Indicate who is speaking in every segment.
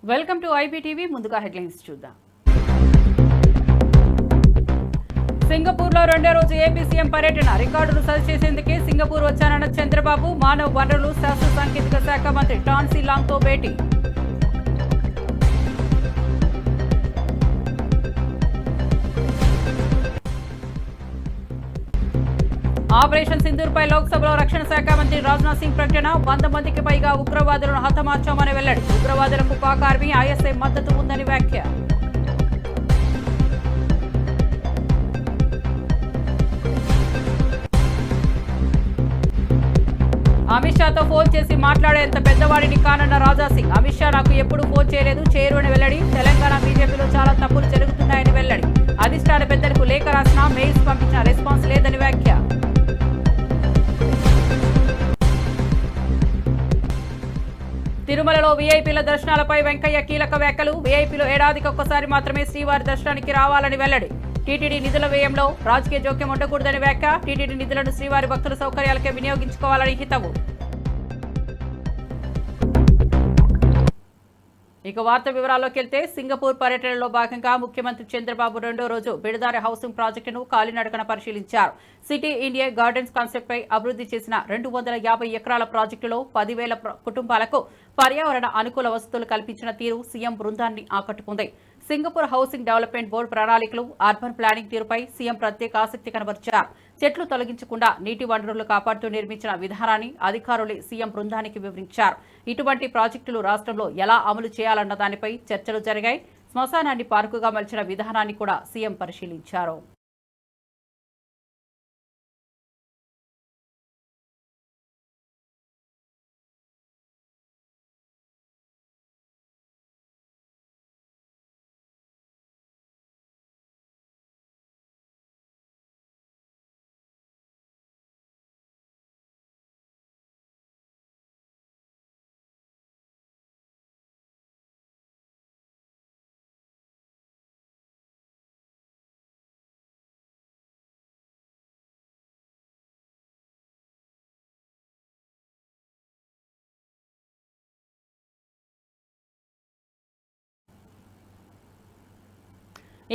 Speaker 1: Welcome to IBTV. ముందుగా headlines చూద్దాం. సింగపూర్లో రెండో రోజు ఏపీ సీఎం పర్యటన. రికార్డులు సరిచేసేందుకే సింగపూర్ వచ్చానన్న చంద్రబాబు. మానవ వనరులు శాస్త్ర సాంకేతిక శాఖ మంత్రి టాన్ సి లాంగ్తో భేటీ. ఆపరేషన్ సింధూర్పై లోక్సభలో రక్షణ శాఖ మంత్రి రాజ్నాథ్ సింగ్ ప్రకటన. 100 మందికి పైగా ఉగ్రవాదులను హతమార్చామని వెల్లడి. ఉగ్రవాదులకు పాక్ ఆర్మీ, ఐఎస్ఐ మద్దతు ఉందని వ్యాఖ్య. అమిత్ షాతో ఫోన్ చేసి మాట్లాడేంత పెద్దవాడిని కానన్న రాజాసింగ్. అమిత్ షా నాకు ఎప్పుడు ఫోన్ చేయలేదు, చేయరు అని వెల్లడి. తెలంగాణ బీజేపీలో చాలా తప్పులు జరుగుతున్నాయని వెల్లడి. అధిష్టాన పెద్దలకు లేఖ రాసినా మెయిల్స్ పంపించిన రెస్పాన్స్ లేదని వ్యాఖ్య. తిరుమలలో వీఐపీల దర్శనాలపై వెంకయ్య కీలక వ్యాఖ్యలు. వీఐపీలు ఏడాదికి ఒక్కసారి మాత్రమే శ్రీవారి దర్శనానికి రావాలని వెల్లడి. టీటీడీ నిధుల వ్యయంలో రాజకీయ జోక్యం ఉండకూడదని వ్యాఖ్య. టీటీడీ నిధులను శ్రీవారి భక్తుల సౌకర్యాలకే వినియోగించుకోవాలని హితవు. ఇక వార్త వివరాల్లోకి వెళ్తే, సింగపూర్ పర్యటనలో భాగంగా ముఖ్యమంత్రి చంద్రబాబు రెండో రోజు బిడదారి హౌసింగ్ ప్రాజెక్టును కాలినడకన పరిశీలించారు. సిటీ ఇండియా గార్డెన్స్ కాన్సెప్ట్ పై అభివృద్ధి చేసిన 250 ఎకరాల ప్రాజెక్టులో 10,000 కుటుంబాలకు పర్యావరణ అనుకూల వసతులు కల్పించిన తీరు సీఎం బృందాన్ని ఆకట్టుకుంది. సింగపూర్ హౌసింగ్ డెవలప్మెంట్ బోర్డు ప్రణాళికలు, అర్బన్ ప్లానింగ్ తీరుపై సీఎం ప్రత్యేక ఆసక్తి కనబరిచారు. చెట్లు తొలగించకుండా నీటి వనరులు కాపాడుతూ నిర్మించిన విధానాన్ని అధికారులే సీఎం బృందానికి వివరించారు. ఇటువంటి ప్రాజెక్టులు రాష్ట్రంలో ఎలా అమలు చేయాలన్న దానిపై చర్చలు జరిగాయి. శ్మశానాన్ని పార్కుగా మలిచిన విధానాన్ని కూడా సీఎం పరిశీలించారు.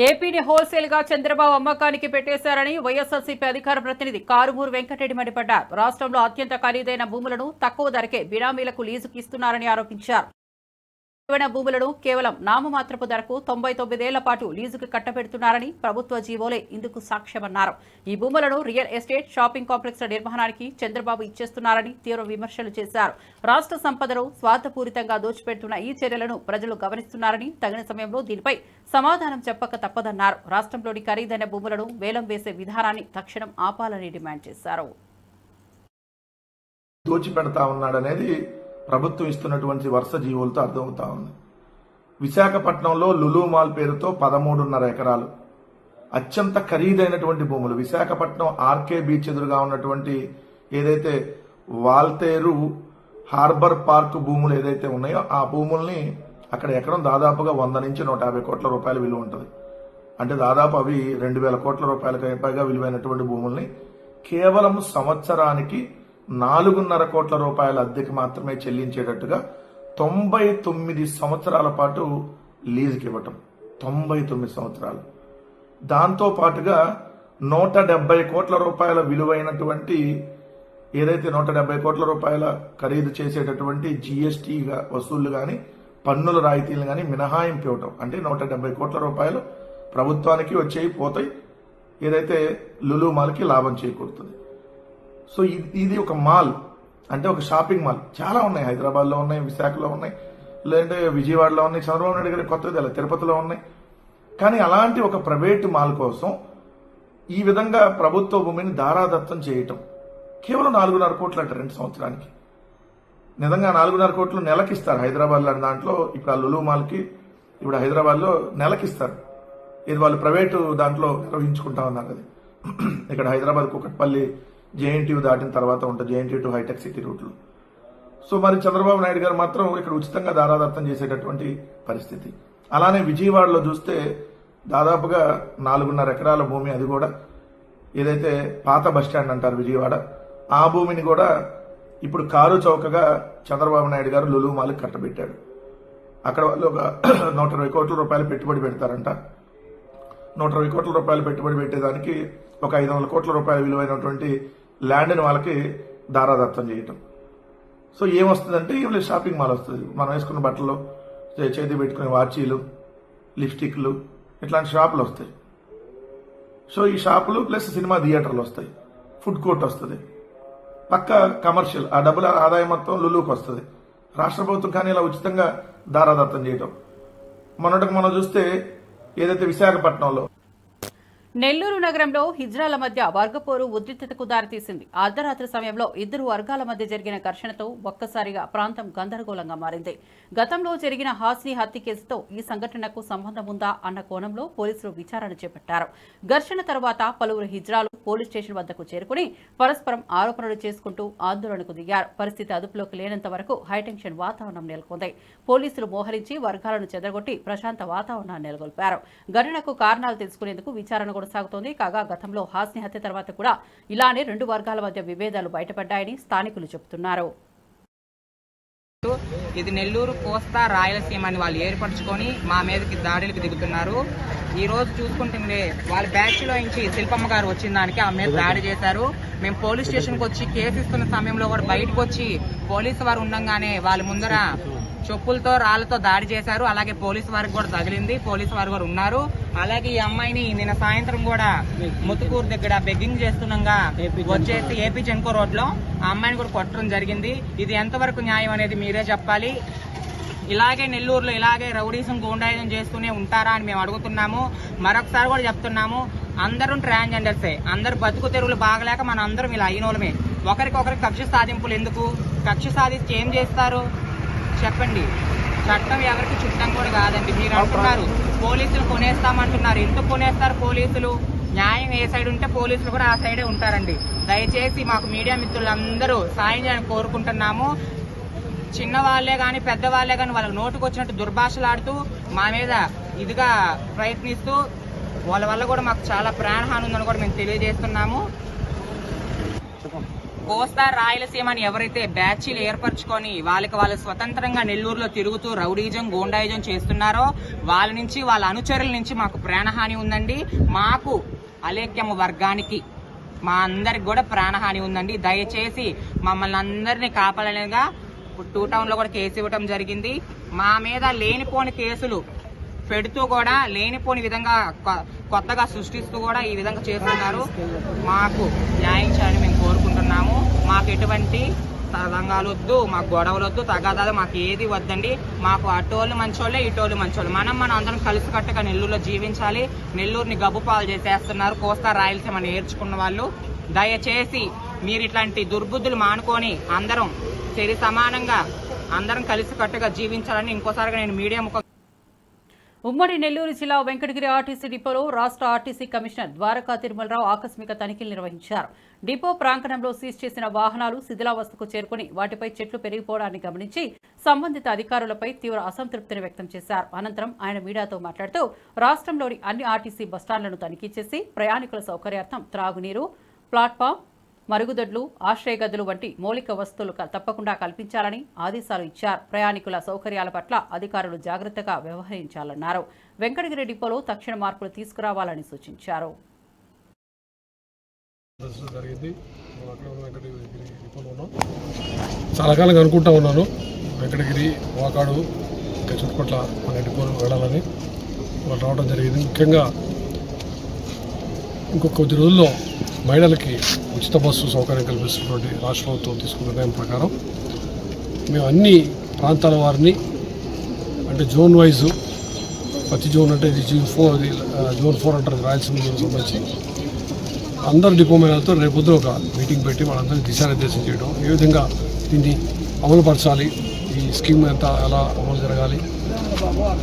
Speaker 1: ఏపీని హోల్సేల్ గా చంద్రబాబు అమ్మకానికి పెట్టేశారని వైఎస్ఆర్సీపీ అధికార ప్రతినిధి కారుమూరు వెంకటరెడ్డి మండిపడ్డారు. రాష్ట్రంలో అత్యంత ఖరీదైన భూములను తక్కువ ధరకే బినామీలకు లీజుకు ఇస్తున్నారని ఆరోపించారు. భూములను కేవలం నామమాత్రపు ధరకు 99 ఏళ్ల పాటు లీజుకు కట్టబెడుతున్నారని ప్రభుత్వ జీవోలే ఇందుకు సాక్ష్యమన్నారు. ఈ భూములను రియల్ ఎస్టేట్, షాపింగ్ కాంప్లెక్స్ల నిర్మాణానికి చంద్రబాబు ఇచ్చేస్తున్నారని తీవ్ర విమర్శలు చేశారు. రాష్ట్ర సంపదను స్వార్థపూరితంగా దోచిపెడుతున్న ఈ చర్యలను ప్రజలు గమనిస్తున్నారని, తగిన సమయంలో దీనిపై సమాధానం చెప్పక తప్పదన్నారు. రాష్ట్రంలోని ఖరీదైన భూములను వేలం వేసే విధానాన్ని తక్షణం ఆపాలని డిమాండ్ చేశారు.
Speaker 2: దోచిపెడతా ఉన్నాడనేది ప్రభుత్వం ఇస్తున్నటువంటి వరుస జీవోలతో అర్థమవుతా ఉంది. విశాఖపట్నంలో లులు మాల్ పేరుతో 13.5 ఎకరాలు అత్యంత ఖరీదైనటువంటి భూములు. విశాఖపట్నం ఆర్కే బీచ్ ఎదురుగా ఉన్నటువంటి ఏదైతే వాల్తేరు హార్బర్ పార్క్ భూములు ఏదైతే ఉన్నాయో ఆ భూముల్ని అక్కడ ఎకరం దాదాపుగా 100 నుంచి 150 కోట్ల రూపాయల విలువ ఉంటుంది. అంటే దాదాపు అవి 2,000 కోట్ల రూపాయలకి పైగా విలువైనటువంటి భూముల్ని కేవలం సంవత్సరానికి 4.5 కోట్ల రూపాయల అద్దెకి మాత్రమే చెల్లించేటట్టుగా 99 సంవత్సరాల పాటు లీజుకి ఇవ్వటం. 99 సంవత్సరాలు. దాంతో పాటుగా 170 కోట్ల రూపాయల విలువైనటువంటి ఏదైతే 170 కోట్ల రూపాయల ఖరీదు చేసేటటువంటి జీఎస్టీ వసూళ్లు కానీ, పన్నుల రాయితీలు కానీ మినహాయింపు ఇవ్వటం. అంటే 170 కోట్ల రూపాయలు ప్రభుత్వానికి వచ్చేవి పోతాయి, ఏదైతే లులు మాల్కి లాభం చేకూరుతుంది. సో ఇది ఒక మాల్, అంటే ఒక షాపింగ్ మాల్. చాలా ఉన్నాయి, హైదరాబాద్లో ఉన్నాయి, విశాఖలో ఉన్నాయి, లేదంటే విజయవాడలో ఉన్నాయి, చంద్రబాబు నాయుడు గారి కొత్తది తిరుపతిలో ఉన్నాయి. కానీ అలాంటి ఒక ప్రైవేటు మాల్ కోసం ఈ విధంగా ప్రభుత్వ భూమిని దారాదత్తం చేయటం. కేవలం 4.5 కోట్లు అంట 2 సంవత్సరానికి. నిజంగా 4.5 కోట్లు నెలకిస్తారు హైదరాబాద్ లాంటి దాంట్లో. ఇప్పుడు ఆ లులు మాల్కి ఇప్పుడు హైదరాబాద్లో నెలకిస్తారు. ఇది వాళ్ళు ప్రైవేటు దాంట్లో నిర్వహించుకుంటా ఉన్నారు. అది ఇక్కడ హైదరాబాద్ కుకట్పల్లి జేఎన్టీయూ దాటిన తర్వాత ఉంటుంది, జేఎన్టీయూ టు హైటెక్ సిటీ రూట్లో. సో మరి చంద్రబాబు నాయుడు గారు మాత్రం ఇక్కడ ఉచితంగా దారాదత్తం చేసేటటువంటి పరిస్థితి. అలానే విజయవాడలో చూస్తే దాదాపుగా 4.5 ఎకరాల భూమి, అది కూడా ఏదైతే పాత బస్టాండ్ అంటారు విజయవాడ, ఆ భూమిని కూడా ఇప్పుడు కారు చౌకగా చంద్రబాబు నాయుడు గారు లులు మాల్కి కట్టబెట్టాడు. అక్కడ వాళ్ళు ఒక 120 కోట్ల రూపాయలు పెట్టుబడి పెడతారంట. 120 కోట్ల రూపాయలు పెట్టుబడి పెట్టేదానికి ఒక 500 కోట్ల రూపాయల విలువైనటువంటి ల్యాండ్ని వాళ్ళకి దారాదత్తం చేయటం. సో ఏమొస్తుందంటే ఏం లేదు, షాపింగ్ మాల్ వస్తుంది. మనం వేసుకున్న బట్టలు, చేతి పెట్టుకునే వాచీలు, లిప్స్టిక్లు, ఇట్లాంటి షాపులు వస్తాయి. సో ఈ షాపులు ప్లస్ సినిమా థియేటర్లు వస్తాయి, ఫుడ్ కోర్ట్ వస్తుంది, పక్క కమర్షియల్. ఆ డబ్బుల ఆదాయం మొత్తం లులుకు వస్తుంది. రాష్ట్ర ప్రభుత్వం కానీ ఇలా ఉచితంగా దారాదత్తం చేయటం. మొన్నటికి మనం చూస్తే ఏదైతే విశాఖపట్నంలో
Speaker 1: నెల్లూరు నగరంలో హిజ్రాల మధ్య వర్గపోరు ఉద్రిక్తతకు దారితీసింది. అర్ధరాత్రి సమయంలో ఇద్దరు వర్గాల మధ్య జరిగిన ఘర్షణతో ఒక్కసారిగా ప్రాంతం గందరగోళంగా మారింది. గతంలో జరిగిన హాస్ని హత్య కేసుతో ఈ సంఘటనకు సంబంధం ఉందా అన్న కోణంలో పోలీసులు విచారణ చేపట్టారు. ఘర్షణ తర్వాత పలువురు హిజ్రాలు పోలీస్ స్టేషన్ వద్దకు చేరుకుని పరస్పరం ఆరోపణలు చేసుకుంటూ ఆందోళనకు దిగారు. పరిస్థితి అదుపులోకి లేనంత వరకు హైటెన్షన్ వాతావరణం నెలకొంది. పోలీసులు మోహరించి వర్గాలను చెదరగొట్టి ప్రశాంత వాతావరణాన్ని నెలకొల్పారు. ఘటనకు కారణాలు తెలుసుకునేందుకు విచారణ కొనసాగుతోంది. కాగా గతంలో హాస్ని హత్య తర్వాత కూడా ఇలానే 2 వర్గాల మధ్య విభేదాలు బయటపడ్డాయని స్థానికులు చెబుతున్నారు.
Speaker 3: ఇది నెల్లూరు కోస్తా రాయలసీమ అని వాళ్ళు ఏర్పరచుకొని మా మీదకి దాడులకు దిగుతున్నారు. ఈ రోజు చూసుకుంటుంటే వాళ్ళ బ్యాచ్ లో నుంచి శిల్పమ్మ గారు వచ్చిన దానికి ఆమె మీద దాడి చేశారు. మేము పోలీస్ స్టేషన్కి వచ్చి కేసు ఇస్తున్న సమయంలో కూడా బయటకు వచ్చి పోలీసు వారు ఉండగానే వాళ్ళ ముందర చెప్పులతో రాళ్లతో దాడి చేశారు. అలాగే పోలీసు వారికి కూడా తగిలింది. పోలీసు వారు కూడా ఉన్నారు. అలాగే ఈ అమ్మాయిని నిన్న సాయంత్రం కూడా ముతుకూరు దగ్గర బెగ్గింగ్ చేస్తుండగా వచ్చేసి ఏపీ జెన్కో రోడ్ లో ఆ అమ్మాయిని కూడా కొట్టడం జరిగింది. ఇది ఎంతవరకు న్యాయం అనేది మీరే చెప్పాలి. ఇలాగే నెల్లూరులో ఇలాగే రౌడీసం గూండాయిజం చేస్తూనే ఉంటారా అని మేము అడుగుతున్నాము. మరొకసారి కూడా చెప్తున్నాము, అందరూ ట్రాన్స్జెండర్సే. అందరు బతుకు తెరువులు బాగలేక మనం అందరం ఇలా అయినోళ్ళమే. ఒకరికొకరికి కక్ష సాధింపులు ఎందుకు? కక్ష సాధించి ఏం చేస్తారు చెప్పండి. చట్టం ఎవరికి చుట్టం కూడా కాదండి. మీరు అంటున్నారు పోలీసులు కొనేస్తామంటున్నారు. ఎందుకు కొనేస్తారు పోలీసులు? న్యాయం ఏ సైడ్ ఉంటే పోలీసులు కూడా ఆ సైడే ఉంటారండి. దయచేసి మాకు మీడియా మిత్రులందరూ సాయం చేయాలని కోరుకుంటున్నాము. చిన్నవాళ్లే కానీ పెద్దవాళ్లే కానీ వాళ్ళకి నోటుకు వచ్చినట్టు దుర్భాషలాడుతూ మా మీద ఇదిగా ప్రయత్నిస్తూ వాళ్ళ వల్ల కూడా మాకు చాలా ప్రాణహాని ఉందని కూడా మేము తెలియజేస్తున్నాము. కోస్తా రాయలసీమని ఎవరైతే బ్యాచీలు ఏర్పరచుకొని వాళ్ళు స్వతంత్రంగా నెల్లూరులో తిరుగుతూ రౌడీజం గూండాయిజం చేస్తున్నారో వాళ్ళ నుంచి, వాళ్ళ అనుచరుల నుంచి మాకు ప్రాణహాని ఉందండి. మాకు అలేఖ్యమ వర్గానికి మా అందరికి కూడా ప్రాణహాని ఉందండి. దయచేసి మమ్మల్ని అందరినీ కాపాడలేగా 2 టౌన్లో కూడా కేసు ఇవ్వటం జరిగింది. మా మీద లేనిపోని కేసులు పెడుతూ కూడా లేనిపోని విధంగా కొత్తగా సృష్టిస్తూ కూడా ఈ విధంగా చేస్తున్నారు. మాకు న్యాయం చేయాలని మేము కోరుకుంటున్నాము. మాకు ఎటువంటి రంగాలు వద్దు, మాకు గొడవలు వద్దు, తగాదాలు మాకు ఏది వద్దండి. మాకు అటోళ్ళు మంచోళ్ళే, ఇటోళ్ళు మంచోళ్ళు. మనం అందరం కలిసికట్టుగా నెల్లూరులో జీవించాలి. నెల్లూరుని గబ్బుపాలు చేసేస్తున్నారు కోస్తా రాయలసీమ నేర్చుకున్న వాళ్ళు. దయచేసి మీరు ఇట్లాంటి దుర్బుద్ధులు మానుకొని అందరం సరి సమానంగా అందరం కలిసికట్టుగా జీవించాలని ఇంకోసారిగా నేను మీడియా ముఖం.
Speaker 1: ఉమ్మడి నెల్లూరు జిల్లా వెంకటగిరి ఆర్టీసీ డిపోలో రాష్ట్ర ఆర్టీసీ కమిషనర్ ద్వారకా తిరుమలరావు ఆకస్మిక తనిఖీలు నిర్వహించారు. డిపో ప్రాంగణంలో సీజ్ చేసిన వాహనాలు శిథిలావస్థకు చేరుకుని వాటిపై చెట్లు పెరిగిపోవడాన్ని గమనించి సంబంధిత అధికారులపై తీవ్ర అసంతృప్తిని వ్యక్తం చేశారు. అనంతరం ఆయన మీడియాతో మాట్లాడుతూ రాష్ట్రంలోని అన్ని ఆర్టీసీ బస్టాండ్లను తనిఖీ చేసి ప్రయాణికుల సౌకర్యార్థం త్రాగునీరు, ప్లాట్ఫామ్, మరుగుదొడ్లు, ఆశ్రయ గదులు వంటి మౌలిక వసతులు తప్పకుండా కల్పించాలని ఆదేశాలు ఇచ్చారు. ప్రయాణికుల సౌకర్యాల పట్ల అధికారులు జాగ్రత్తగా వ్యవహరించాలన్నారు. వెంకటగిరి డిపోలో తక్షణ మార్పులు తీసుకురావాలని సూచించారు.
Speaker 4: చాలా కాలంగా అనుకుంటా ఉన్నాను వెంకటగిరి, వాకాడు ఇంకా చుట్టుపట్ల మన డిపోలు వెళ్ళాలని వాళ్ళు రావడం జరిగింది. ముఖ్యంగా ఇంకొక కొద్ది రోజుల్లో మహిళలకి ఉచిత బస్సు సౌకర్యం కల్పిస్తున్నటువంటి రాష్ట్ర ప్రభుత్వం తీసుకున్న నిర్ణయం ప్రకారం మేము అన్ని ప్రాంతాల వారిని, అంటే జోన్ వైజు, ప్రతి జోన్ అంటే ఇది జోన్ 4 అంటారు రాయలసీమ సంబంధించి, అందరు డిపో మహిళలతో రేపొద్దున ఒక మీటింగ్ పెట్టి వాళ్ళందరినీ దిశానిర్దేశం చేయడం, ఏ విధంగా దీన్ని అమలుపరచాలి, ఈ స్కీమ్ ఎలా అమలు జరగాలి,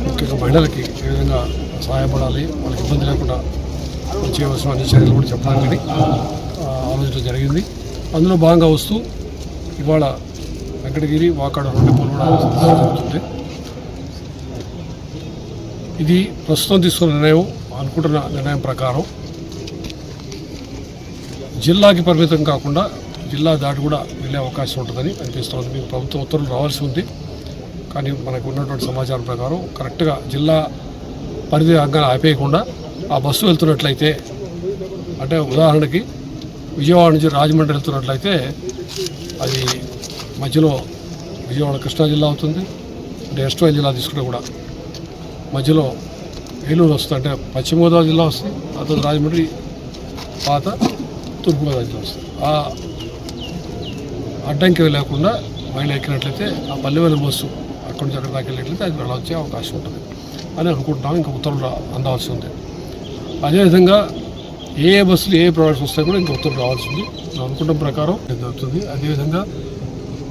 Speaker 4: ముఖ్యంగా మహిళలకి ఏ విధంగా సహాయపడాలి, వాళ్ళకి ఇబ్బంది లేకుండా చేయవలసిన అన్ని చర్యలు కూడా చెప్పడానికి ఆలోచన జరిగింది. అందులో భాగంగా వస్తూ ఇవాళ వెంకటగిరి, వాకాడు 2 డిపోలు కూడా జరుగుతుంది. ఇది ప్రస్తుతం తీసుకున్న నిర్ణయం, అనుకుంటున్న నిర్ణయం ప్రకారం జిల్లాకి పరిమితం కాకుండా జిల్లా దాటి కూడా వెళ్ళే అవకాశం ఉంటుందని అనిపిస్తోంది. మీకు ప్రభుత్వం ఉత్తర్వులు రావాల్సి ఉంది. కానీ మనకు ఉన్నటువంటి సమాచారం ప్రకారం కరెక్ట్గా జిల్లా పరిధి అంగా ఆపేయకుండా ఆ బస్సు వెళ్తున్నట్లయితే, అంటే ఉదాహరణకి విజయవాడ నుంచి రాజమండ్రి వెళ్తున్నట్లయితే అది మధ్యలో విజయవాడ కృష్ణా జిల్లా అవుతుంది. అంటే వెస్ట్ జిల్లా తీసుకుంటే కూడా మధ్యలో ఏలూరు వస్తుంది, అంటే పశ్చిమ గోదావరి జిల్లా వస్తుంది. ఆ తర్వాత రాజమండ్రి, పాత తూర్పుగోదావరి జిల్లా వస్తుంది. ఆ అడ్డంకి లేకుండా మైలు ఎక్కినట్లయితే ఆ పల్లెవేల బస్సు అక్కడి నుంచి అక్కడ దాకా వెళ్ళినట్లయితే అది వెళ్ళొచ్చే అవకాశం ఉంటుంది అని అనుకుంటున్నాం. ఇంకా ఉత్తర్వులు అందాల్సి ఉంది. అదేవిధంగా ఏ బస్సులు ఏ ప్రోడక్ట్స్ వస్తాయి కూడా ఇంకా ఉత్తర్వులు రావాల్సి ఉంది. అనుకున్న ప్రకారం జరుగుతుంది. అదేవిధంగా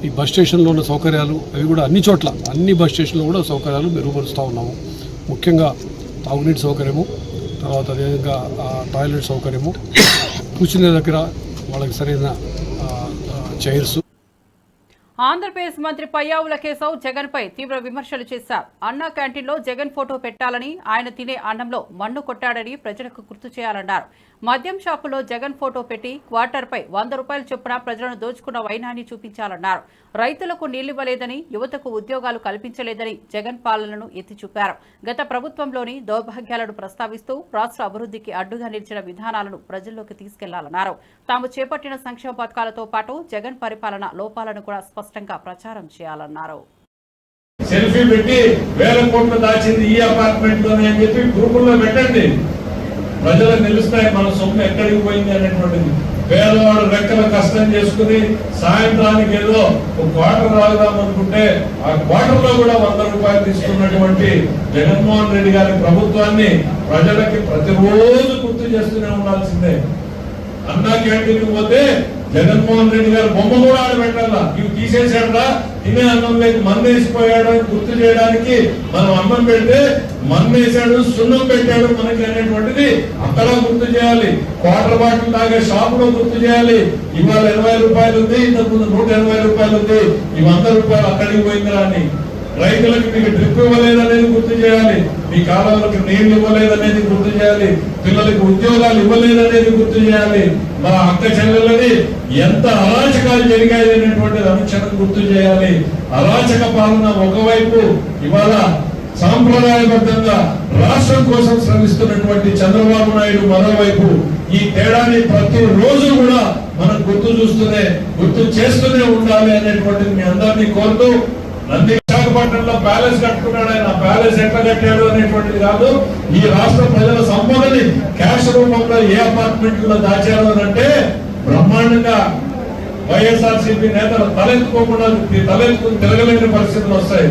Speaker 4: ఈ బస్ స్టేషన్లో ఉన్న సౌకర్యాలు అవి కూడా అన్ని చోట్ల, అన్ని బస్ స్టేషన్లో కూడా సౌకర్యాలు మెరుగుపరుస్తూ ఉన్నాము. ముఖ్యంగా తాగునీటి సౌకర్యము, తర్వాత అదేవిధంగా టాయిలెట్ సౌకర్యము, కూర్చునే దగ్గర వాళ్ళకి సరైన చైర్స్.
Speaker 1: ఆంధ్రప్రదేశ్ మంత్రి పయ్యావుల కేశవ్ జగన్ పై తీవ్ర విమర్శలు చేశారు. అన్నా క్యాంటీన్లో జగన్ ఫోటో పెట్టాలని, ఆయన తినే అన్నంలో మన్ను కొట్టాడని ప్రజలకు గుర్తు చేయాలన్నారు. మద్యం షాపులో జగన్ ఫోటో పెట్టి క్వార్టర్పై 100 రూపాయల చొప్పున ప్రజలను దోచుకున్న వైనాన్ని చూపించాలన్నారు. రైతులకు నీళ్లివ్వలేదని, యువతకు ఉద్యోగాలు కల్పించలేదని జగన్ పాలనను ఎత్తి చూపారు. గత ప్రభుత్వంలోని దౌర్భాగ్యాలను ప్రస్తావిస్తూ రాష్ట్ర అభివృద్ధికి అడ్డుగా నిలిచిన విధానాలను ప్రజల్లోకి తీసుకెళ్లాలన్నారు. తాము చేపట్టిన సంక్షేమ పథకాలతో పాటు జగన్ పరిపాలన లోపాలను కూడా స్పష్టంగా ప్రచారం చేయాలన్నారు.
Speaker 5: సెల్ఫీ పెట్టి 1000 కోట్లు దాచింది ఈ అపార్ట్మెంట్ లోనే అని చెప్పి గ్రూపుల్లో పెట్టండి. ప్రజలకు తెలుస్తాయి మన సొమ్ము ఎక్కడికి పోయింది అనేటువంటిది. పేదవాడు రెక్కల కష్టం చేసుకుని సాయంత్రానికి ఏదో ఒక క్వార్టర్ రాగుదాం అనుకుంటే ఆ క్వార్టర్ లో కూడా 100 రూపాయలు తీసుకున్నటువంటి జగన్మోహన్ రెడ్డి గారి ప్రభుత్వాన్ని ప్రజలకి ప్రతిరోజు గుర్తు చేస్తూనే ఉండాల్సిందే. అన్నా క్యాంటీన్ పోతే జగన్మోహన్ రెడ్డి గారు బొమ్మ కూడా ఆడబెట్టాలా, ఇవి తీసేసాడా, తినే అన్నం లేక మన్నేసిపోయాడు అని గుర్తు చేయడానికి మనం అన్నం పెడితే మన్నేసాడు, సున్నం పెట్టాడు మనకి అనేటువంటిది అక్కడ గుర్తు చేయాలి. క్వార్టర్ బాటిల్ తాగే షాప్ లో గుర్తు చేయాలి. ఇవాళ 20 రూపాయలు ఉంది, ఇంతకుముందు 180 రూపాయలు ఉంది, ఈ 100 రూపాయలు అక్కడికి పోయిందిరా అని. రైతులకు మీకు డ్రిప్ ఇవ్వలేదనేది గుర్తు చేయాలి, మీ కాలువలకు నీళ్లు ఇవ్వలేదనేది గుర్తు చేయాలి, పిల్లలకు ఉద్యోగాలు ఇవ్వలేదనేది గుర్తు చేయాలి. మా అక్క చెల్లెలని ఎంత అరాచకాలు జరిగాయి అనేటువంటిది అనుక్షణం గుర్తు చేయాలి. అరాచక పాలన ఒకవైపు, ఇవాళ సాంప్రదాయబద్ధంగా రాష్ట్రం కోసం శ్రమిస్తున్నటువంటి చంద్రబాబు నాయుడు మరోవైపు. ఈ తేడాన్ని ప్రతి రోజు కూడా మనం గుర్తు చేస్తూనే ఉండాలి అనేటువంటిది మీ అందరినీ కోరుతూ, విశాఖపట్నంలో ప్యాలెస్ కట్టుకున్నాడు, ఆయన ప్యాలెస్ ఎట్లా కట్టాడు అనేటువంటిది కాదు, ఈ రాష్ట్ర ప్రజల సంపదని క్యాష్ రూపంలో ఏ అపార్ట్మెంట్ లో దాచారు అని అంటే బ్రహ్మాండంగా వైఎస్ఆర్సీపీ నేతలు తలెత్తుకుని తిరగలేని పరిస్థితులు వస్తాయి.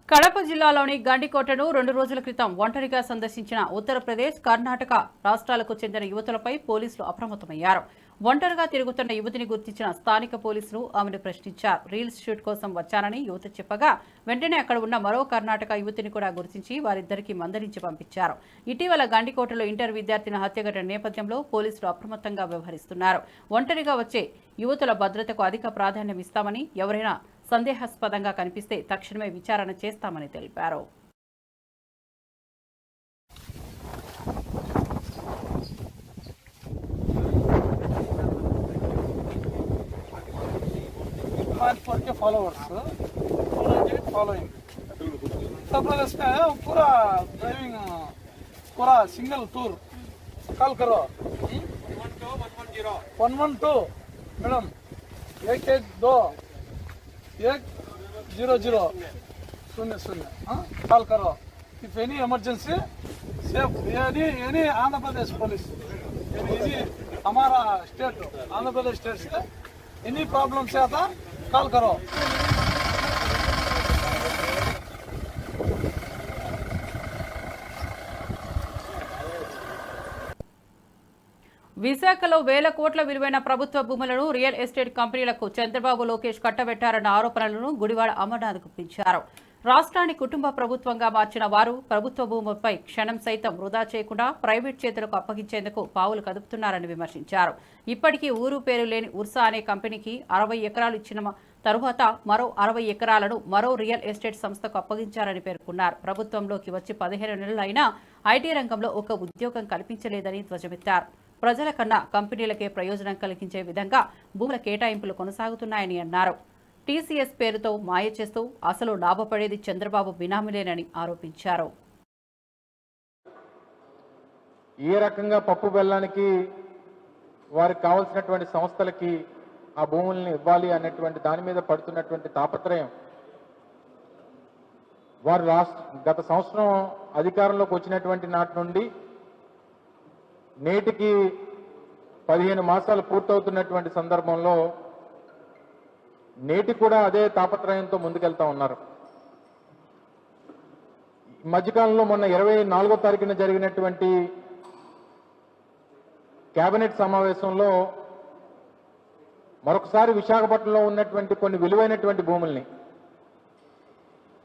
Speaker 1: కడప జిల్లాలోని గండికోటను 2 రోజుల క్రితం ఒంటరిగా సందర్శించిన ఉత్తరప్రదేశ్, కర్ణాటక రాష్ట్రాలకు చెందిన యువతులపై పోలీసులు అప్రమత్తమయ్యారు. ఒంటరిగా తిరుగుతున్న యువతిని గుర్తించిన స్థానిక పోలీసులు ఆమెను ప్రశ్నించారు. రీల్స్ షూట్ కోసం వచ్చానని యువతి చెప్పగా వెంటనే అక్కడ ఉన్న మరో కర్ణాటక యువతిని కూడా గుర్తించి వారిద్దరికీ మందలించి పంపించారు. ఇటీవల గండికోటలో ఇంటర్ విద్యార్థిని హత్య ఘటన నేపథ్యంలో పోలీసులు అప్రమత్తంగా వ్యవహరిస్తున్నారు. ఒంటరిగా వచ్చే యువతుల భద్రతకు అధిక ప్రాధాన్యం ఇస్తామని, ఎవరైనా సందేహాస్పదంగా కనిపిస్తే తక్షణమే విచారణ చేస్తామని తెలిపారు.
Speaker 6: उत्तर प्रदेश में पूरा ड्राइविंग पूरा सिंगल टूर कॉल करो 112 मैडम 112 100 कॉल करो if any emergency safe any Andhra Pradesh police any हमारा स्टेट आंध्र प्रदेश स्टेट से एनी प्रॉब्लम से आता कॉल करो.
Speaker 1: విశాఖలో 1000 కోట్ల విలువైన ప్రభుత్వ భూములను రియల్ ఎస్టేట్ కంపెనీలకు చంద్రబాబు, లోకేష్ కట్టబెట్టారన్న ఆరోపణలను గుడివాడ అమర్నాథ్ గుప్పించారు. రాష్ట్రాన్ని కుటుంబ ప్రభుత్వంగా మార్చిన వారు ప్రభుత్వ భూములపై క్షణం సైతం వృధా చేయకుండా ప్రైవేట్ చేతులకు అప్పగించేందుకు పావులు కదుపుతున్నారని విమర్శించారు. ఇప్పటికీ ఊరు పేరు లేని ఉర్సా అనే కంపెనీకి 60 ఎకరాలు ఇచ్చిన తరువాత మరో 60 ఎకరాలను మరో రియల్ ఎస్టేట్ సంస్థకు అప్పగించారని పేర్కొన్నారు. ప్రభుత్వంలోకి వచ్చి 15 నెలలు అయినా ఐటీ రంగంలో ఒక ఉద్యోగం కల్పించలేదని ధ్వజమెత్తారు. ప్రజల కన్నా కంపెనీలకే ప్రయోజనం కలిగించే విధంగా భూముల కేటాయింపులు కొనసాగుతున్నాయని అన్నారు. టీసీఎస్ పేరుతో మాయ చేస్తూ అసలు లాభపడేది చంద్రబాబు బినామీలేనని ఆరోపించారు.
Speaker 7: ఏ రకంగా పప్పు బెల్లానికి వారికి కావాల్సినటువంటి సంస్థలకి ఆ భూముల్ని ఇవ్వాలి అనేటువంటి దాని మీద పడుతున్నటువంటి తాపత్రయం వారు గత సంవత్సరం అధికారంలోకి వచ్చినటువంటి నాటి నుండి నేటికి 15 మాసాలు పూర్తవుతున్నటువంటి సందర్భంలో నేటి కూడా అదే తాపత్రయంతో ముందుకెళ్తా ఉన్నారు. మధ్యకాలంలో మొన్న 24వ తారీఖున జరిగినటువంటి కేబినెట్ సమావేశంలో మరొకసారి విశాఖపట్నంలో ఉన్నటువంటి కొన్ని విలువైనటువంటి భూముల్ని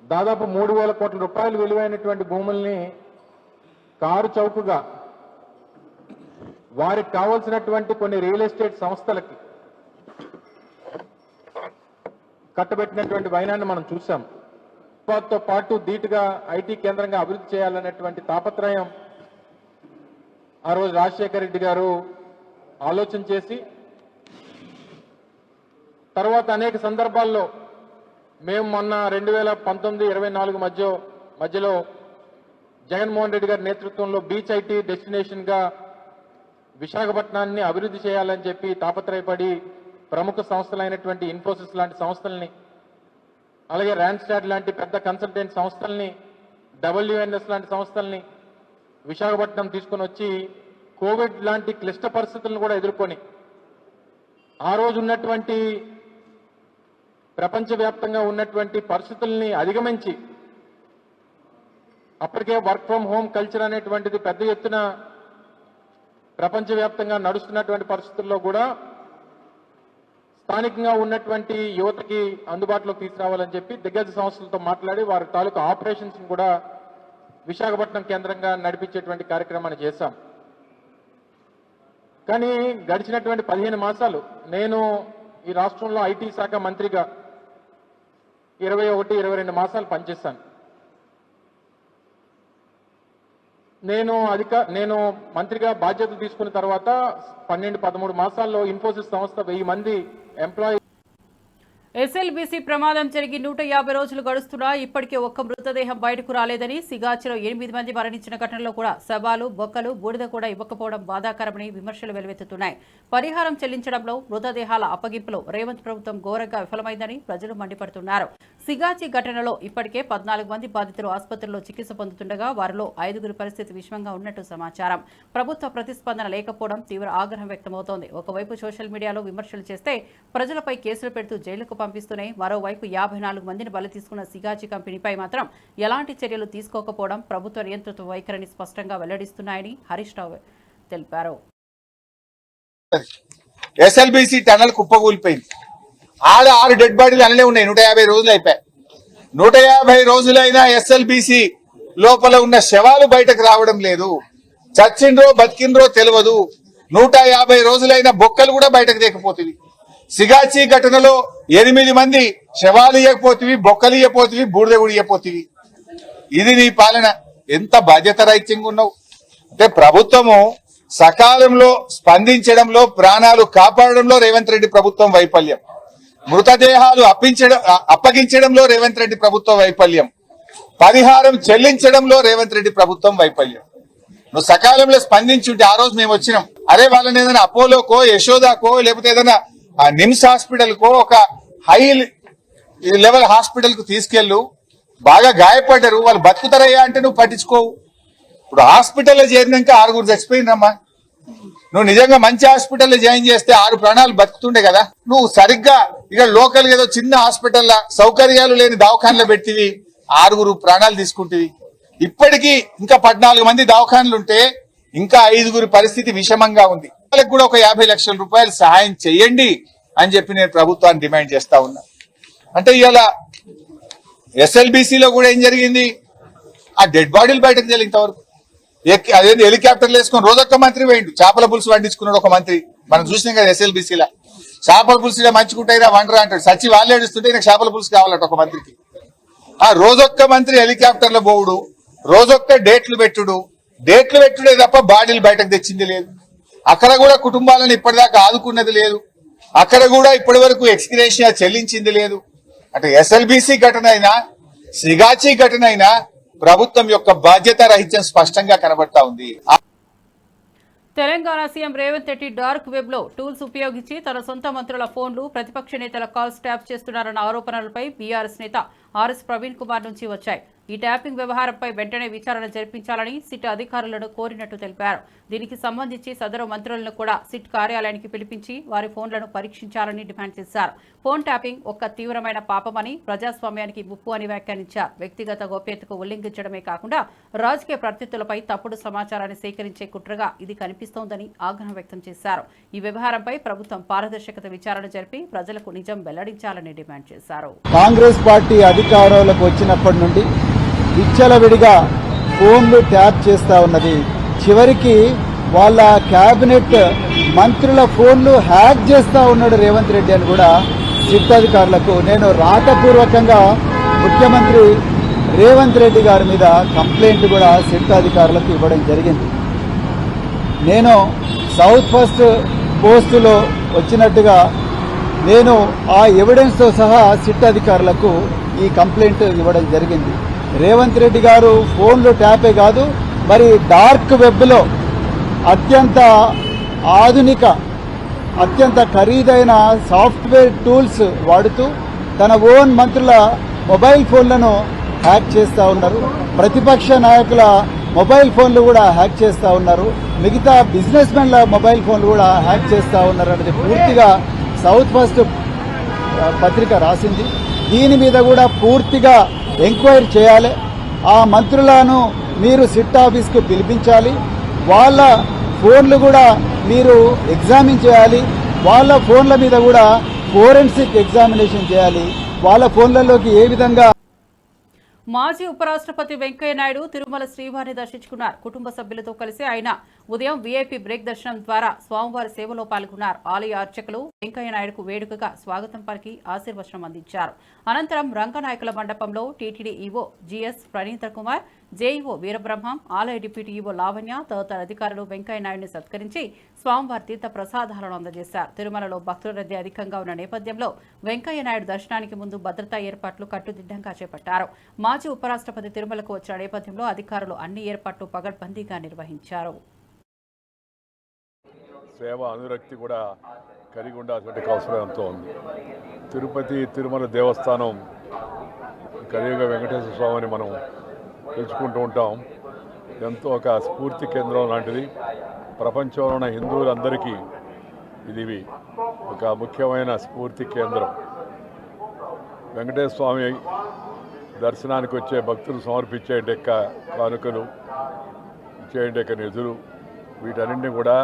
Speaker 7: దాదాపు 3,000 కోట్ల రూపాయలు విలువైనటువంటి భూముల్ని కారు చౌకగా వారికి కావాల్సినటువంటి కొన్ని రియల్ ఎస్టేట్ సంస్థలకి కట్టబెట్టినటువంటి వైనాన్ని మనం చూసాం. తో పాటు ధీటుగా ఐటీ కేంద్రంగా అభివృద్ధి చేయాలనేటువంటి తాపత్రయం ఆ రోజు రాజశేఖర రెడ్డి గారు ఆలోచన చేసి తర్వాత అనేక సందర్భాల్లో మేము మొన్న 2019-24 మధ్యలో జగన్మోహన్ రెడ్డి గారి నేతృత్వంలో బీచ్ ఐటీ డెస్టినేషన్ గా విశాఖపట్నాన్ని అభివృద్ధి చేయాలని చెప్పి తాపత్రయపడి ప్రముఖ సంస్థలైనటువంటి ఇన్ఫోసిస్ లాంటి సంస్థల్ని, అలాగే ర్యాన్స్టాడ్ లాంటి పెద్ద కన్సల్టెంట్ సంస్థల్ని, WNS లాంటి సంస్థల్ని విశాఖపట్నం తీసుకుని వచ్చి కోవిడ్ లాంటి క్లిష్ట పరిస్థితులను కూడా ఎదుర్కొని ఆ రోజు ఉన్నటువంటి ప్రపంచవ్యాప్తంగా ఉన్నటువంటి పరిస్థితుల్ని అధిగమించి అప్పటికే వర్క్ ఫ్రం హోమ్ కల్చర్ అనేటువంటిది పెద్ద ఎత్తున ప్రపంచవ్యాప్తంగా నడుస్తున్నటువంటి పరిస్థితుల్లో కూడా స్థానికంగా ఉన్నటువంటి యువతకి అందుబాటులోకి తీసుకురావాలని చెప్పి దిగ్గజ సంస్థలతో మాట్లాడి వారి తాలూకు ఆపరేషన్స్ కూడా విశాఖపట్నం కేంద్రంగా నడిపించేటువంటి కార్యక్రమాన్ని చేశాం. కానీ గడిచినటువంటి 15 మాసాలు నేను ఈ రాష్ట్రంలో ఐటీ శాఖ మంత్రిగా 21-22 మాసాలు పనిచేశాను. నేను మంత్రిగా బాధ్యతలు తీసుకున్న తర్వాత 12-13 మాసాల్లో ఇన్ఫోసిస్ సంస్థ 1000 మంది ఎంప్లాయీ.
Speaker 1: ఎస్ఎల్బీసీ ప్రమాదం జరిగి 150 రోజులు గడుస్తున్నా ఇప్పటికే ఒక్క మృతదేహం బయటకు రాలేదని, సిగాచిలో 8 మంది మరణించిన ఘటనలో కూడా శవాలు, బొక్కలు, బూడిద కూడా ఇవ్వకపోవడం బాధాకరమని విమర్శలు వెలువెత్తుతున్నాయి. పరిహారం చెల్లించడంలో, మృతదేహాల అప్పగింపులో రేవంత్ ప్రభుత్వం ఘోరంగా విఫలమైందని ప్రజలు మండిపడుతున్నారు. సిగాచి ఘటనలో ఇప్పటికే 14 మంది బాధితులు ఆసుపత్రిలో చికిత్స పొందుతుండగా వారిలో 5గురి పరిస్థితి విషమంగా ఉన్నట్టు సమాచారం. ప్రభుత్వ ప్రతిస్పందన లేకపోవడం తీవ్ర ఆగ్రహం వ్యక్తమవుతోంది. ఒకవైపు సోషల్ మీడియాలో విమర్శలు చేస్తే ప్రజలపై కేసులు పెడుతూ జైలుకు పంపిస్తూనే మరోవైపు 54 మందిని బలి తీసుకున్న సిగాచి కంపెనీపై మాత్రం ఎలాంటి చర్యలు తీసుకోకపోవడం ప్రభుత్వ నియంతృత్వ వైఖరిని స్పష్టంగా వెల్లడిస్తున్నాయని హరీష్ రావు తెలిపారు.
Speaker 8: SLBC tunnel కుప్పకూలిపోయింది. 6 డెడ్ బాడీలు అనలే ఉన్నాయి. 150 రోజులు అయిపోయాయి. 150 రోజులైనా ఎస్ఎల్బీసీ లోపల ఉన్న శవాలు బయటకు రావడం లేదు. చచ్చిండ్రో బతికిండ్రో తెలియదు. 150 రోజులైన బొక్కలు కూడా బయటకు తేకపోతుంది. సిగాచి ఘటనలో 8 మంది శవాలు ఇయ్యకపోతివి, బొక్కలు ఇయ్యపోతివి, బూడిద కూడా ఇయ్యపోతివి. ఇది నీ పాలన. ఎంత బాధ్యత రహితంగా ఉన్నావు అంటే ప్రభుత్వము సకాలంలో స్పందించడంలో, ప్రాణాలు కాపాడడంలో రేవంత్ రెడ్డి ప్రభుత్వం వైఫల్యం, మృతదేహాలు అప్పగించడంలో రేవంత్ రెడ్డి ప్రభుత్వం వైఫల్యం, పరిహారం చెల్లించడంలో రేవంత్ రెడ్డి ప్రభుత్వం వైఫల్యం. నువ్వు సకాలంలో స్పందించుంటే ఆ రోజు మేము వచ్చినాం. అరే వాళ్ళని ఏదైనా అపోలోకో, యశోదాకో, లేకపోతే ఏదైనా నిమ్స్ హాస్పిటల్ కో, ఒక హై లెవెల్ హాస్పిటల్ కు తీసుకెళ్ళు. బాగా గాయపడ్డారు, వాళ్ళు బతుకుతారయ్యా అంటే నువ్వు పట్టించుకోవు. ఇప్పుడు హాస్పిటల్లో చేరినాక 6 చచ్చిపోయినమ్మా. నువ్వు నిజంగా మంచి హాస్పిటల్లో జాయిన్ చేస్తే 6 ప్రాణాలు బతుకుతుండే కదా. నువ్వు సరిగ్గా ఇక్కడ లోకల్ ఏదో చిన్న హాస్పిటల్లో సౌకర్యాలు లేని దవాఖానలో పెట్టివి, 6 ప్రాణాలు తీసుకుంటేవి. ఇప్పటికీ ఇంకా 14 మంది దవాఖానలు ఉంటే ఇంకా 5 పరిస్థితి విషమంగా ఉంది. వాళ్ళకి కూడా ఒక 50 లక్షల రూపాయలు సహాయం చేయండి అని చెప్పి నేను ప్రభుత్వాన్ని డిమాండ్ చేస్తా ఉన్నా. అంటే ఇవాళ ఎస్ఎల్బీసీలో కూడా ఏం జరిగింది, ఆ డెడ్ బాడీలు బయటకు తెలియ ఇంతవరకు. అదేంటి హెలికాప్టర్లు వేసుకుని రోజొక్క మంత్రి పోయిండు, చేపల పులుసు వండించుకున్నాడు ఒక మంత్రి. మనం చూసినాం కదా ఎస్ఎల్బీసీలో. చేపల పులుసు మంచుకుంటాయిరా వండరా అంటాడు, సచ్చి వాళ్ళు ఏడుస్తుంటే నాకు చేపల పులుసు కావాలట ఒక మంత్రికి. ఆ రోజొక్క మంత్రి హెలికాప్టర్లో పోవుడు, రోజొక్క డేట్లు పెట్టుడే తప్ప బాడీలు బయటకు తెచ్చింది లేదు. అక్కడ కూడా కుటుంబాలను ఇప్పటిదాకా ఆదుకున్నది లేదు. అక్కడ కూడా ఇప్పటి వరకు ఎక్స్గ్రేషియా చెల్లించింది లేదు. అంటే ఎస్ఎల్బిసి ఘటన అయినా సిగాచి ఘటన అయినా ప్రభుత్వం యొక్క బాధ్యత రహిత్యం స్పష్టంగా కనబడతా ఉంది.
Speaker 1: Telangana CM Revanth Reddy dark web లో టూల్స్ ఉపయోగించి తన సొంత మంత్రుల ఫోన్లు ప్రతిపక్ష నేతల కాల్స్ ట్యాప్ చేస్తున్నారన్న ఆరోపణలపై బీఆర్ఎస్ నేత ఆర్ఎస్ ప్రవీణ్ కుమార్ నుంచి వచ్చాయి. ఈ ట్యాపింగ్ వ్యవహారంపై వెంటనే విచారణ జరిపించాలని సిట్ అధికారులను కోరినట్టు తెలిపారు. దీనికి సంబంధించి సదరు మంత్రులను కూడా సిట్ కార్యాలయానికి పిలిపించి వారి ఫోన్లను పరీక్షించాలని డిమాండ్ చేశారు. ఫోన్ ట్యాపింగ్ ఒక్క తీవ్రమైన పాపమని, ప్రజాస్వామ్యానికి ముప్పు అని వ్యాఖ్యానించారు. వ్యక్తిగత గోప్యతకు ఉల్లంఘించడమే కాకుండా రాజకీయ ప్రత్యర్థులపై తప్పుడు సమాచారాన్ని సేకరించే కుట్రగా ఇది కనిపిస్తోందని ఆగ్రహం వ్యక్తం చేశారు. ఈ వ్యవహారంపై ప్రభుత్వం పారదర్శకత విచారణ జరిపి ప్రజలకు నిజం వెల్లడించాలని డిమాండ్ చేశారు.
Speaker 9: కాంగ్రెస్ పార్టీ అధికారంలోకి వచ్చినప్పటి నుండి విచ్చలవిడిగా ఫోన్లు ట్యాప్ చేస్తా ఉన్నది. చివరికి వాళ్ళ కేబినెట్ మంత్రుల ఫోన్లు హ్యాక్ చేస్తా ఉన్నాడు రేవంత్ రెడ్డి అని కూడా సిట్ అధికారులకు నేను రాతపూర్వకంగా ముఖ్యమంత్రి రేవంత్ రెడ్డి గారి మీద కంప్లైంట్ కూడా సిట్ అధికారులకు ఇవ్వడం జరిగింది. నేను సౌత్ ఫస్ట్ పోస్టులో వచ్చినట్టుగా నేను ఆ ఎవిడెన్స్తో సహా సిట్ అధికారులకు ఈ కంప్లైంట్ ఇవ్వడం జరిగింది. రేవంత్ రెడ్డి గారు ఫోన్లు ట్యాపే కాదు, మరి డార్క్ వెబ్లో అత్యంత ఆధునిక అత్యంత ఖరీదైన సాఫ్ట్వేర్ టూల్స్ వాడుతూ తన ఓన్ మంత్రుల మొబైల్ ఫోన్లను హ్యాక్ చేస్తూ ఉన్నారు. ప్రతిపక్ష నాయకుల మొబైల్ ఫోన్లు కూడా హ్యాక్ చేస్తూ ఉన్నారు. మిగతా బిజినెస్ మెన్ల మొబైల్ ఫోన్లు కూడా హ్యాక్ చేస్తూ ఉన్నారు అనేది పూర్తిగా సౌత్ ఫస్ట్ పత్రిక రాసింది. దీని మీద కూడా పూర్తిగా ఎంక్వైరీ చేయాలి. ఆ మంత్రులను మీరు సిట్ ఆఫీస్కు పిలిపించాలి. వాళ్ళ ఫోన్లు కూడా మీరు ఎగ్జామిన్ చేయాలి. వాళ్ళ ఫోన్ల మీద కూడా ఫోరెన్సిక్ ఎగ్జామినేషన్ చేయాలి. వాళ్ళ ఫోన్లలోకి ఏ విధంగా.
Speaker 1: మాజీ ఉపరాష్ట్రపతి వెంకయ్యనాయుడు తిరుమల శ్రీవారిని దర్శించుకున్నారు. కుటుంబ సభ్యులతో కలిసి ఆయన ఉదయం వీఐపీ బ్రేక్ దర్శనం ద్వారా స్వామివారి సేవలో పాల్గొన్నారు. ఆలయ అర్చకులు వెంకయ్యనాయుడుకు వేడుకగా స్వాగతం పలికి ఆశీర్వచనం అందించారు. అనంతరం రంగనాయకుల మండపంలో TTD EO GS Praneeta Kumar, JEO Veerabrahmam, ఆలయ డిప్యూటీ ఈవో లావణ్య తదితర అధికారులు వెంకయ్యనాయుడిని సత్కరించి స్వామివారి తీర్థ ప్రసాదాలను అందజేశారు. తిరుమలలో భక్తుల రద్దీ అధికంగా ఉన్న నేపథ్యంలో వెంకయ్యనాయుడు దర్శనానికి ముందు భద్రతా ఏర్పాట్లు కట్టుదిట్టంగా చేపట్టారు. మాజీ ఉపరాష్ట్రపతి తిరుమలకు వచ్చిన నేపథ్యంలో అధికారులు అన్ని ఏర్పాట్లు పగడ్బందీగా నిర్వహించారు.
Speaker 5: సేవ అనురక్తి కూడా కలిగి ఉండాల్సిన అవసరం ఎంతో ఉంది. తిరుపతి తిరుమల దేవస్థానం కలియుగ వెంకటేశ్వర స్వామిని మనం తెలుసుకుంటూ ఉంటాం. ఎంతో ఒక స్ఫూర్తి కేంద్రం లాంటిది. ప్రపంచంలో ఉన్న హిందువులందరికీ ఇది ఒక ముఖ్యమైన స్ఫూర్తి కేంద్రం. వెంకటేశ్వర స్వామి దర్శనానికి వచ్చే భక్తులు సమర్పించే కానుకలు, ఇచ్చే నిధులు, వీటన్నింటినీ కూడా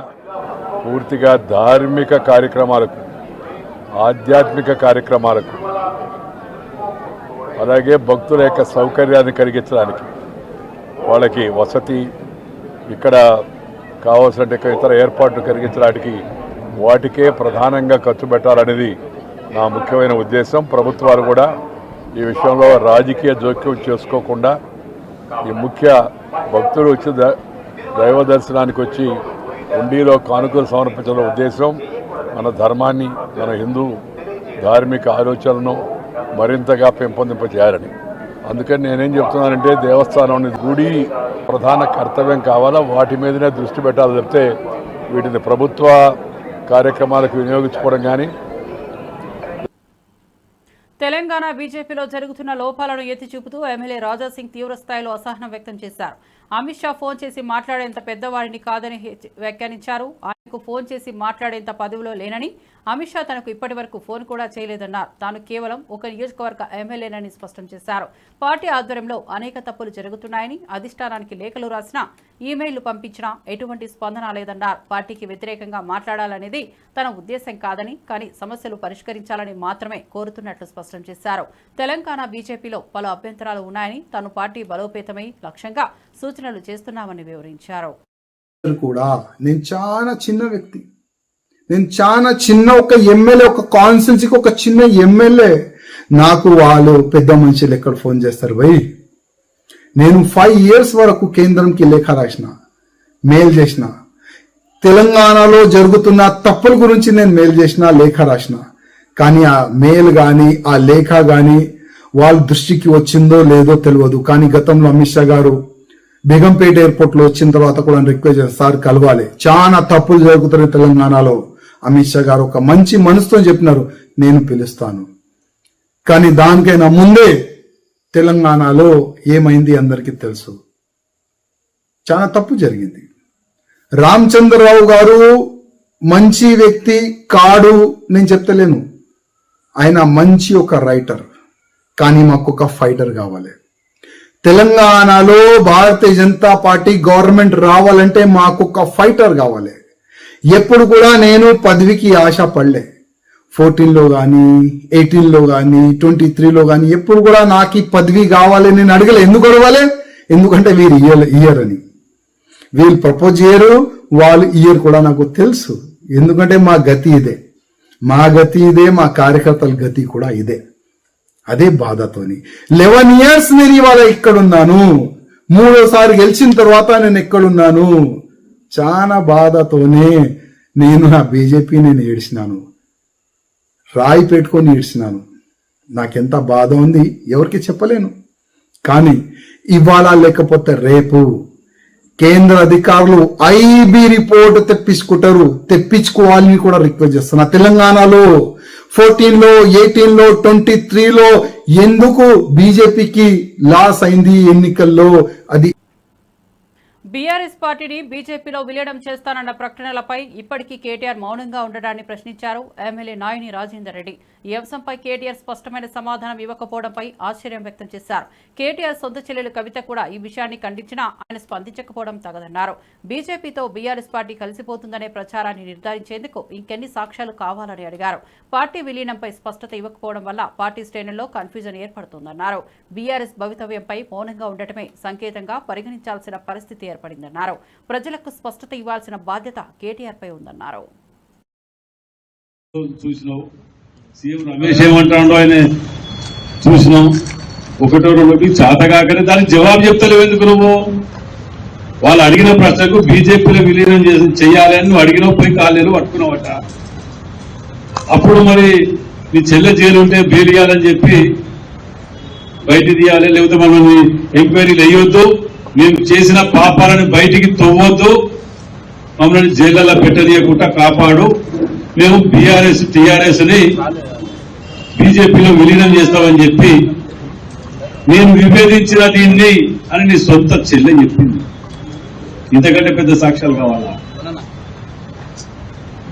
Speaker 5: పూర్తిగా ధార్మిక కార్యక్రమాలకు, ఆధ్యాత్మిక కార్యక్రమాలకు, అలాగే భక్తుల యొక్క సౌకర్యాన్ని కలిగించడానికి, వాళ్ళకి వసతి, ఇక్కడ కావాల్సిన ఇతర ఏర్పాట్లు కలిగించడానికి వాటికే ప్రధానంగా ఖర్చు పెట్టాలనేది నా ముఖ్యమైన ఉద్దేశం. ప్రభుత్వాలు కూడా ఈ విషయంలో రాజకీయ జోక్యం చేసుకోకుండా ఈ ముఖ్య భక్తులు వచ్చి దైవ దర్శనానికి వచ్చి హుండీలో కానుకలు సమర్పించడం ఉద్దేశం మన ధర్మాన్ని, మన హిందూ ధార్మిక ఆలోచనలను మరింతగా పెంపొందింపజేయాలని. అందుకని నేనేం చెప్తున్నానంటే, దేవస్థానం గుడి ప్రధాన కర్తవ్యం కావాలా, వాటి మీదనే దృష్టి పెట్టాలి తప్పితే వీటిని ప్రభుత్వ కార్యక్రమాలకు వినియోగించుకోవడం కానీ.
Speaker 1: తెలంగాణ బీజేపీలో జరుగుతున్న లోపాలను ఎత్తి చూపుతూ ఎమ్మెల్యే రాజాసింగ్ తీవ్రస్థాయిలో అసహనం వ్యక్తం చేశారు. అమిత్ షా ఫోన్ చేసి మాట్లాడేంత పెద్దవాడిని కాదని వ్యాఖ్యానించారు. ఆయనకు ఫోన్ చేసి మాట్లాడేంత పదవిలో లేనని, అమిత్ షా తనకు ఇప్పటి వరకు ఫోన్ కూడా చేయలేదన్నారు. తాను కేవలం ఒక నియోజకవర్గ ఎమ్మెల్యేనని స్పష్టం చేశారు. పార్టీ ఆధ్వర్యంలో అనేక తప్పులు జరుగుతున్నాయని, అధిష్టానానికి లేఖలు రాసినా, ఈమెయిల్లు పంపించినా ఎటువంటి స్పందన లేదన్నారు. పార్టీకి వ్యతిరేకంగా మాట్లాడాలనేది తన ఉద్దేశం కాదని, కానీ సమస్యలు పరిష్కరించాలని మాత్రమే కోరుతున్నట్లు స్పష్టం చేశారు. తెలంగాణ బీజేపీలో పలు అభ్యంతరాలు ఉన్నాయని, తాను పార్టీ బలోపేతమై లక్ష్యంగా సూచనలు చేస్తున్నామని వివరించారు.
Speaker 10: కూడా నేను చాలా చిన్న వ్యక్తి, నేను చాలా చిన్న ఒక ఎమ్మెల్యే, ఒక కాన్స్టిట్యున్సీకి ఒక చిన్న ఎమ్మెల్యే. నాకు వాళ్ళు పెద్ద మనుషులు ఎక్కడ ఫోన్ చేస్తారు భయ్. నేను 5 years వరకు కేంద్రంకి లేఖ రాసిన, మెయిల్ చేసిన. తెలంగాణలో జరుగుతున్న తప్పుల గురించి నేను మెయిల్ చేసిన, లేఖ రాసిన. కానీ ఆ మెయిల్ కానీ ఆ లేఖ కానీ వాళ్ళ దృష్టికి వచ్చిందో లేదో తెలియదు. కానీ గతంలో అమిత్ షా గారు బేగంపేట ఎయిర్పోర్ట్ లో వచ్చిన తర్వాత కూడా రిక్వెస్ట్ చేశారు, సార్ కలవాలి, చాలా తప్పులు జరుగుతున్నాయి తెలంగాణలో. అమిత్ షా గారు ఒక మంచి మనసుతో చెప్పినారు, నేను పిలుస్తాను. కానీ దానికైనా ముందే తెలంగాణలో ఏమైంది అందరికీ తెలుసు. చాలా తప్పు జరిగింది. రామచంద్రరావు గారు మంచి వ్యక్తి కాడు నేను చెప్తలేను, ఆయన మంచి ఒక రైటర్. కానీ మాకు ఒక ఫైటర్ కావాలి. తెలంగాణలో భారతీయ జనతా పార్టీ గవర్నమెంట్ రావాలంటే మాకు ఒక ఫైటర్ కావాలి. ఎప్పుడు కూడా నేను పదవికి ఆశ పడలే. 14లో కానీ 18లో కానీ 23లో కానీ ఎప్పుడు కూడా నాకు ఈ పదవి కావాలి నేను అడగలే. ఎందుకు అడగాలి? ఎందుకంటే వీరు ఇయర్ అని. వీళ్ళు ప్రపోజ్ చేయరు, వాళ్ళు ఇయర్ కూడా నాకు తెలుసు. ఎందుకంటే మా గతి ఇదే, మా కార్యకర్తల గతి కూడా ఇదే. అదే బాధతోని 11 years నేను ఇవాళ ఇక్కడున్నాను. 3వసారి గెలిచిన తర్వాత నేను ఎక్కడున్నాను. చాలా బాధతోనే నేను నా బీజేపీ నేను ఏడ్చినాను, రాయి పెట్టుకొని ఏడ్చినాను. నాకెంత బాధ ఉంది ఎవరికి చెప్పలేను. కానీ ఇవాళ లేకపోతే రేపు కేంద్ర అధికారులు ఐబీ రిపోర్ట్ తెప్పించుకుంటారు, తెప్పించుకోవాలని కూడా రిక్వెస్ట్ చేస్తున్నా. తెలంగాణలో 14లో 18లో 23లో ఎందుకు బీజేపీకి లాస్ అయింది ఎన్నికల్లో, అది
Speaker 1: బీఆర్ఎస్ పార్టీని బీజేపీలో విలీనం చేస్తానన్న ప్రకటనలపై ఇప్పటికీ కేటీఆర్ మౌనంగా ఉండడాన్ని ప్రశ్నించారు ఎమ్మెల్యే నాయని రాజేందర్ రెడ్డి. ఈ అంశంపై కేటీఆర్ స్పష్టమైన సమాధానం ఇవ్వకపోవడంపై ఆశ్చర్యం వ్యక్తం చేశారు. కేటీఆర్ సొంత చెల్లెలు కవిత కూడా ఈ విషయాన్ని ఖండించినా ఆయన స్పందించకపోవడం తగదన్నారు. బీజేపీతో బీఆర్ఎస్ పార్టీ కలిసిపోతుందనే ప్రచారాన్ని నిర్ధారించేందుకు ఇంకెన్ని సాక్ష్యాలు కావాలని అడిగారు. పార్టీ విలీనంపై స్పష్టత ఇవ్వకపోవడం వల్ల పార్టీ శ్రేణుల్లో కన్ఫ్యూజన్ ఏర్పడుతోందన్నారు. బీఆర్ఎస్ భవితవ్యంపై మౌనంగా ఉండటమే సంకేతంగా పరిగణించాల్సిన పరిస్థితి ఏర్పడిందన్నారు. ప్రజలకు స్పష్టత ఇవ్వాల్సిన బాధ్యత కేటీఆర్ పై ఉందన్నారు.
Speaker 5: సీఎం రమేష్ ఏమంటాడో ఆయన చూసినాం. ఒకటో రెండోకి చేతగాకనే దానికి జవాబు చెప్తలేవు ఎందుకు నువ్వు? వాళ్ళు అడిగిన ప్రశ్నకు బీజేపీలో విలీనం చేయాలి అని నువ్వు అడిగిన పోయి కాలేరు పట్టుకున్నావట. అప్పుడు మరి నీ చెల్లె జైలు ఉంటే బెయిల్ ఇవ్వాలని చెప్పి బయట తీయాలి, లేకపోతే మనల్ని ఎంక్వైరీలు వేయొద్దు, మేము చేసిన పాపాలను బయటికి తవ్వొద్దు, మమ్మల్ని జైళ్ళలో పెట్టనీయకుండా కాపాడు, మేము బీఆర్ఎస్ టీఆర్ఎస్ ని బీజేపీలో విలీనం చేస్తామని చెప్పి నేను విభేదించిన దీన్ని అని నీ సొంత చెల్లె చెప్పింది. ఇంతకంటే పెద్ద సాక్ష్యాలు కావాలా?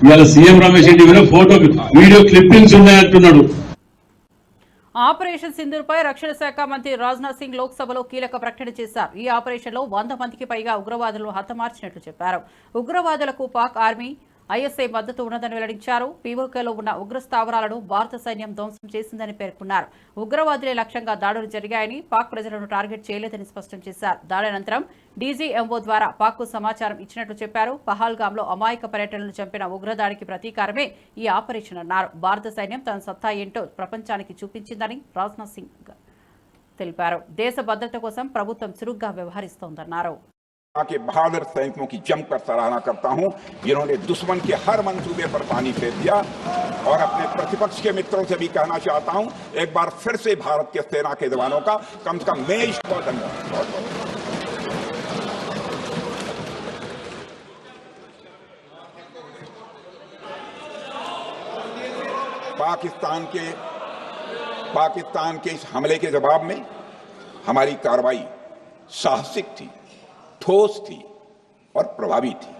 Speaker 5: ఇవాళ సీఎం రమేష్ రెడ్డి మీద ఫోటో వీడియో క్లిప్పింగ్స్ ఉన్నాయంటున్నాడు.
Speaker 1: ఆపరేషన్ సింధూర్పై రక్షణ శాఖ మంత్రి రాజ్నాథ్ సింగ్ లోక్సభలో కీలక ప్రకటన చేశారు. ఈ ఆపరేషన్లో 100 మందికి పైగా ఉగ్రవాదులను హతమార్చినట్లు చెప్పారు. ఉగ్రవాదులకు పాక్ ఆర్మీ ఐఎస్ఐ మద్దతు ఉన్నదని వెల్లడించారు. పీఓకేలో ఉన్న ఉగ్ర స్థావరాలను భారత సైన్యం ధ్వంసం చేసిందని పేర్కొన్నారు. ఉగ్రవాదులే లక్ష్యంగా దాడులు జరిగాయని, పాక్ ప్రజలను టార్గెట్ చేయలేదని స్పష్టం చేశారు. దాడి అనంతరం డీజీఎంఓ ద్వారా పాక్కు సమాచారం ఇచ్చినట్లు చెప్పారు. పహల్గామ్లో అమాయక పర్యటనలు చంపిన ఉగ్రదాడికి ప్రతీకారమే ఈ ఆపరేషన్ అన్నారు. భారత సైన్యం తన సత్తా ఏంటో ప్రపంచానికి చూపించిందని రాజ్నాథ్ సింగ్ తెలిపారు. దేశ భద్రత కోసం ప్రభుత్వం చురుగ్గా వ్యవహరిస్తోందన్నారు.
Speaker 11: के बहादुर सैनिकों की जमकर सराहना करता हूं, जिन्होंने दुश्मन के हर मंसूबे पर पानी फेर दिया। और अपने प्रतिपक्ष के मित्रों से भी कहना चाहता हूं, एक बार फिर से भारत के सेना के जवानों का कम से कम मैं इसको धन्यवाद। पाकिस्तान के इस हमले के जवाब में हमारी कार्रवाई साहसिक थी, ठोस थी और प्रभावी थी।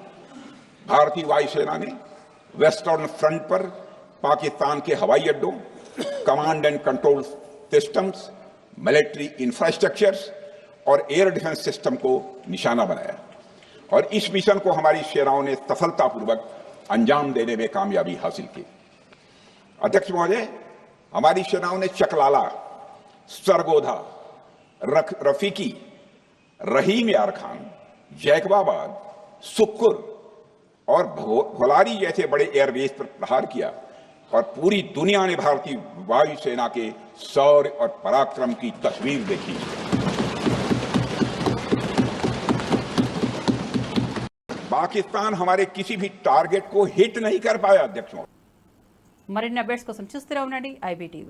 Speaker 11: भारतीय वायुसेना ने वेस्टर्न फ्रंट पर पाकिस्तान के हवाई अड्डों, command and control systems, military infrastructures और एयर डिफेंस सिस्टम को निशाना बनाया और इस मिशन को हमारी सेनाओं ने सफलतापूर्वक अंजाम देने में कामयाबी हासिल की। अध्यक्ष महोदय, हमारी सेनाओं ने चकलाला, सरगोधा, रफीकी, रहीम यार खान, जैकबाबाद, सुक्कुर और भोलारी जैसे बड़े एयरबेस पर प्रहार किया और पूरी दुनिया ने भारतीय वायुसेना के शौर्य और पराक्रम की तस्वीर देखी। पाकिस्तान हमारे किसी भी टारगेट को हिट नहीं कर पाया अध्यक्षों।
Speaker 1: మరిన్ని అప్డేట్స్ కోసం చూస్తూనే ఉండండి IBTV।